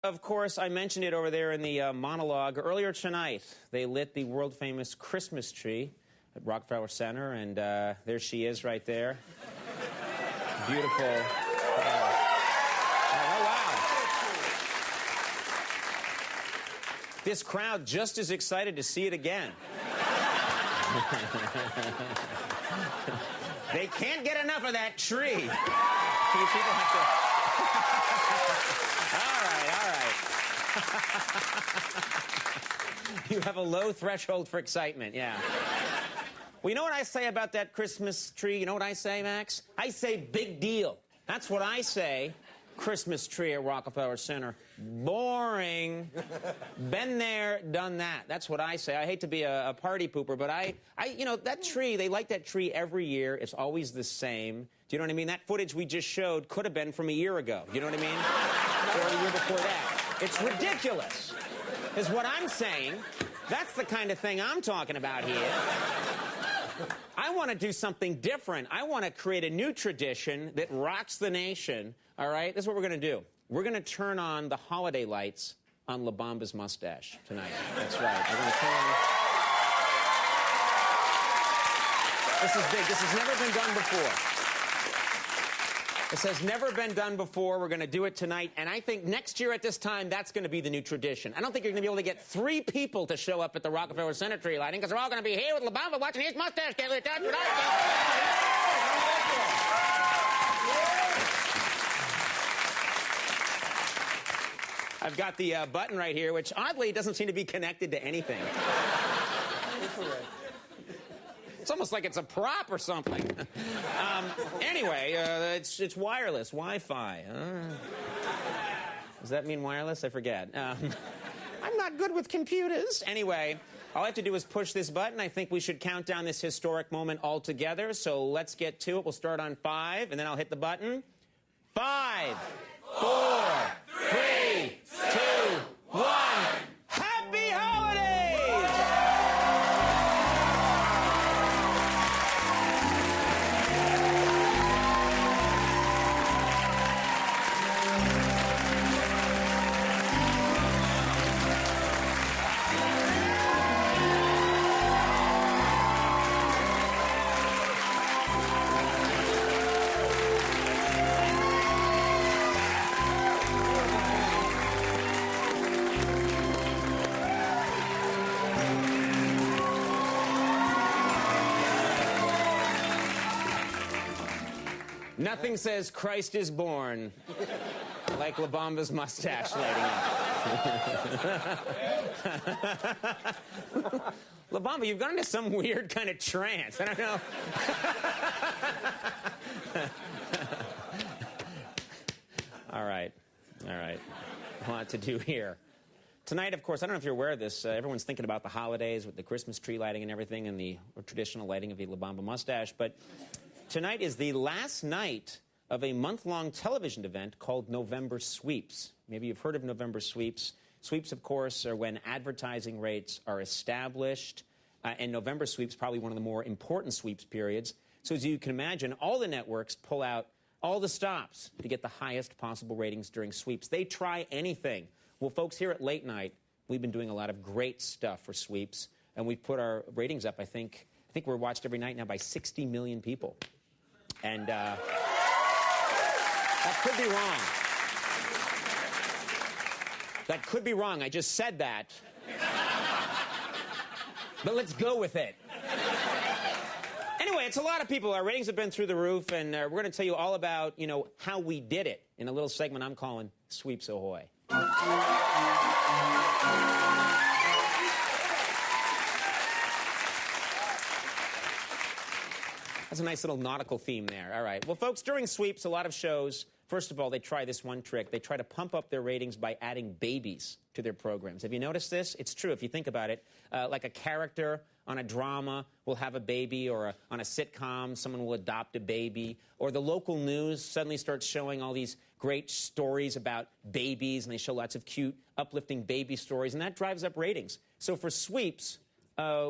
Of course, I mentioned it over there in the monologue. Earlier tonight, they lit the world-famous Christmas tree at Rockefeller Center, and there she is right there. Beautiful. Oh, wow. This crowd just as excited to see it again. They can't get enough of that tree. You people have to... All right. You have a low threshold for excitement, yeah. Well, you know what I say about that Christmas tree? You know what I say, Max? I say big deal. That's what I say. Christmas tree at Rockefeller Center. Boring. Been there, done that. That's what I say. I hate to be a party pooper, but you know, that tree, they light that tree every year. It's always the same. Do you know what I mean? That footage we just showed could have been from a year ago. You know what I mean? Or the year before that. It's ridiculous, is what I'm saying. That's the kind of thing I'm talking about here. I want to do something different. I want to create a new tradition that rocks the nation. All right? This is what we're going to do. We're going to turn on the holiday lights on LaBamba's Moustache tonight. That's right. We're going to turn on... This is big. This has never been done before. This has never been done before. We're going to do it tonight. And I think next year at this time, that's going to be the new tradition. I don't think you're going to be able to get 3 people to show up at the Rockefeller Center tree lighting because they're all going to be here with LaBamba watching his mustache. I've got the button right here, which oddly doesn't seem to be connected to anything. It's almost like it's a prop or something. Anyway, it's wireless, Wi-Fi. Does that mean wireless? I forget. I'm not good with computers. Anyway, all I have to do is push this button. I think we should count down this historic moment all together. So let's get to it. We'll start on 5, and then I'll hit the button. 5, 4, 3, 2, 1. Happy holidays! Nothing says Christ is born like LaBamba's mustache lighting up. LaBamba, you've gone into some weird kind of trance. I don't know. All right. A lot to do here. Tonight, of course, I don't know if you're aware of this, everyone's thinking about the holidays with the Christmas tree lighting and everything and the traditional lighting of the LaBamba mustache, but tonight is the last night of a month-long television event called November Sweeps. Maybe you've heard of November Sweeps. Sweeps, of course, are when advertising rates are established, and November Sweeps probably one of the more important sweeps periods. So as you can imagine, all the networks pull out all the stops to get the highest possible ratings during sweeps. They try anything. Well, folks, here at Late Night, we've been doing a lot of great stuff for sweeps, and we've put our ratings up, I think we're watched every night now by 60 million people. And that could be wrong. That could be wrong. I just said that. But let's go with it. Anyway, it's a lot of people. Our ratings have been through the roof, and we're going to tell you all about, you know, how we did it in a little segment I'm calling Sweeps Ahoy. That's a nice little nautical theme there. All right. Well, folks, during sweeps, a lot of shows, first of all, they try this one trick. They try to pump up their ratings by adding babies to their programs. Have you noticed this? It's true if you think about it. Like a character on a drama will have a baby, or on a sitcom, someone will adopt a baby, or the local news suddenly starts showing all these great stories about babies, and they show lots of cute, uplifting baby stories, and that drives up ratings. So for sweeps,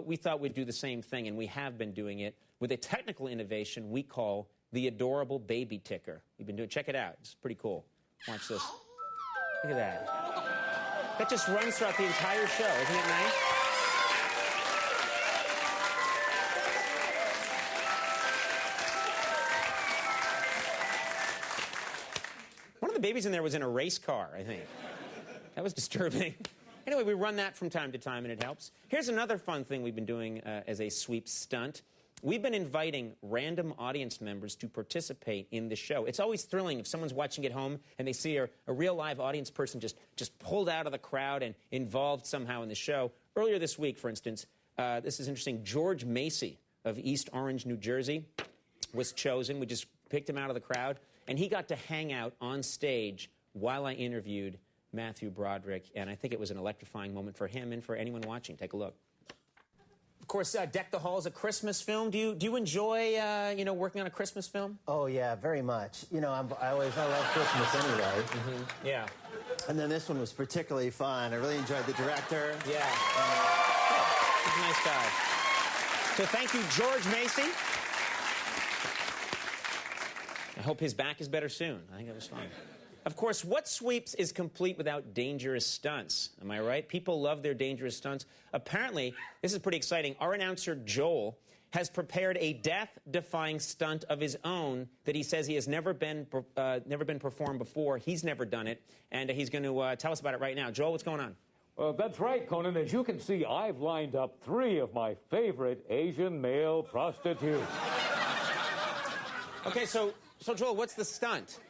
we thought we'd do the same thing, and we have been doing it with a technical innovation we call the adorable baby ticker. We've been doing, check it out, it's pretty cool. Watch this. Look at that. That just runs throughout the entire show. Isn't it nice? One of the babies in there was in a race car, I think. That was disturbing. Anyway, we run that from time to time, and it helps. Here's another fun thing we've been doing as a sweep stunt. We've been inviting random audience members to participate in the show. It's always thrilling if someone's watching at home and they see a real live audience person just pulled out of the crowd and involved somehow in the show. Earlier this week, for instance, this is interesting, George Macy of East Orange, New Jersey, was chosen. We just picked him out of the crowd, and he got to hang out on stage while I interviewed Matthew Broderick, and I think it was an electrifying moment for him and for anyone watching. Take a look. Of course, Deck the Halls, a Christmas film. Do you enjoy, working on a Christmas film? Oh, yeah, very much. You know, I love Christmas anyway. Mm-hmm. Yeah. And then this one was particularly fun. I really enjoyed the director. Yeah. He's a nice guy. So thank you, George Macy. I hope his back is better soon. I think that was fun. Of course, what sweeps is complete without dangerous stunts? Am I right? People love their dangerous stunts. Apparently, this is pretty exciting. Our announcer, Joel, has prepared a death-defying stunt of his own that he says he has never been performed before. He's never done it, and he's going to tell us about it right now. Joel, what's going on? That's right, Conan. As you can see, I've lined up 3 of my favorite Asian male prostitutes. Okay, so Joel, what's the stunt?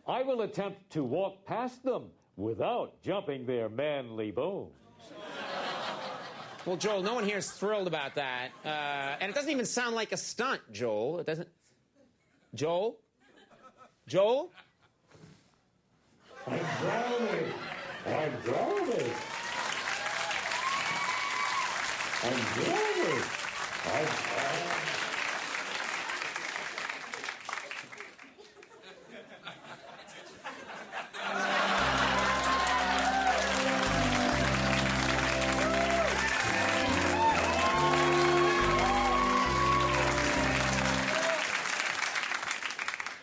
I will attempt to walk past them without jumping their manly bones. Well, Joel, no one here is thrilled about that. And it doesn't even sound like a stunt, Joel. It doesn't... Joel? Joel? I'm drowning. I'm drowning. I'm drowning. I'm drowning.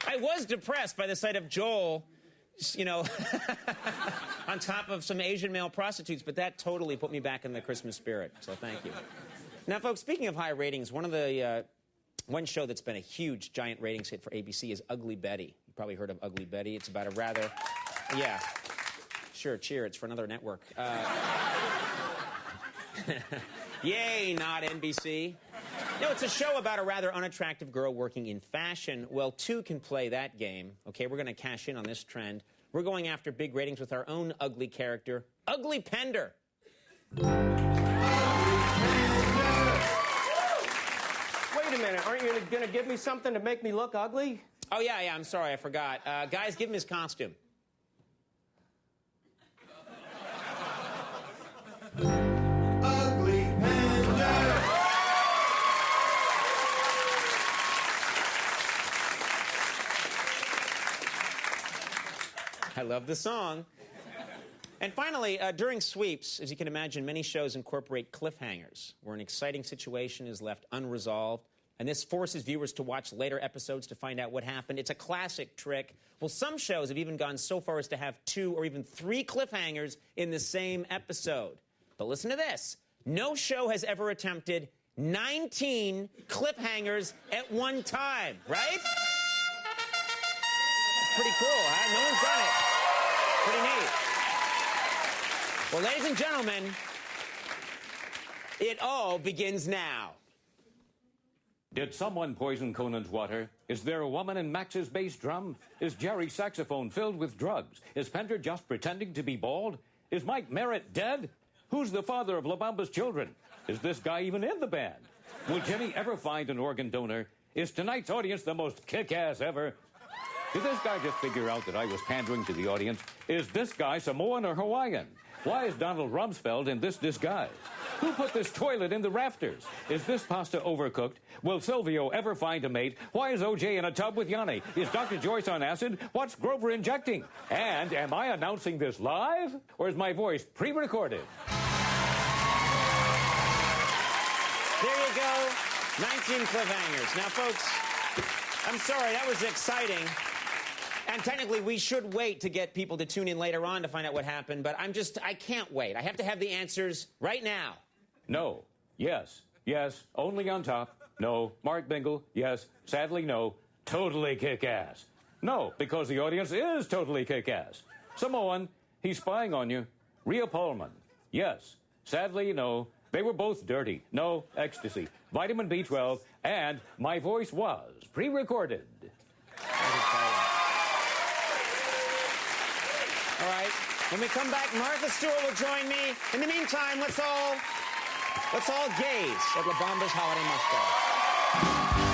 I was depressed by the sight of Joel, on top of some Asian male prostitutes, but that totally put me back in the Christmas spirit, so thank you. Now, folks, speaking of high ratings, one show that's been a huge, giant ratings hit for ABC is Ugly Betty. You probably heard of Ugly Betty. It's about a rather... Yeah. Sure, cheer. It's for another network. Yay, not NBC. No, it's a show about a rather unattractive girl working in fashion. Well, 2 can play that game. Okay, we're going to cash in on this trend. We're going after big ratings with our own ugly character, Ugly Pender. Wait a minute, aren't you going to give me something to make me look ugly? Oh, yeah, I'm sorry, I forgot. Guys, give him his costume. Ugly Pender! I love the song. And finally, during sweeps, as you can imagine, many shows incorporate cliffhangers, where an exciting situation is left unresolved, and this forces viewers to watch later episodes to find out what happened. It's a classic trick. Well, some shows have even gone so far as to have 2 or even 3 cliffhangers in the same episode. But listen to this. No show has ever attempted 19 cliffhangers at one time, right? It's pretty cool, huh? No one's done it. Pretty neat. Well, ladies and gentlemen, it all begins now. Did someone poison Conan's water? Is there a woman in Max's bass drum? Is Jerry's saxophone filled with drugs? Is Pender just pretending to be bald? Is Mike Merritt dead? Who's the father of LaBamba's children? Is this guy even in the band? Will Jimmy ever find an organ donor? Is tonight's audience the most kick-ass ever? Did this guy just figure out that I was pandering to the audience? Is this guy Samoan or Hawaiian? Why is Donald Rumsfeld in this disguise? Who put this toilet in the rafters? Is this pasta overcooked? Will Silvio ever find a mate? Why is OJ in a tub with Yanni? Is Dr. Joyce on acid? What's Grover injecting? And am I announcing this live? Or is my voice pre-recorded? There you go. 19 cliffhangers. Now, folks, I'm sorry, that was exciting. And technically, we should wait to get people to tune in later on to find out what happened, but I can't wait. I have to have the answers right now. No. Yes. Yes. Only on top. No. Mark Bingle. Yes. Sadly, no. Totally kick-ass. No, because the audience is totally kick-ass. Samoan, he's spying on you. Rhea Pullman. Yes. Sadly, no. They were both dirty. No. Ecstasy. Vitamin B12. And my voice was pre-recorded. All right. When we come back, Martha Stewart will join me. In the meantime, let's all gaze at LaBamba's holiday mustache.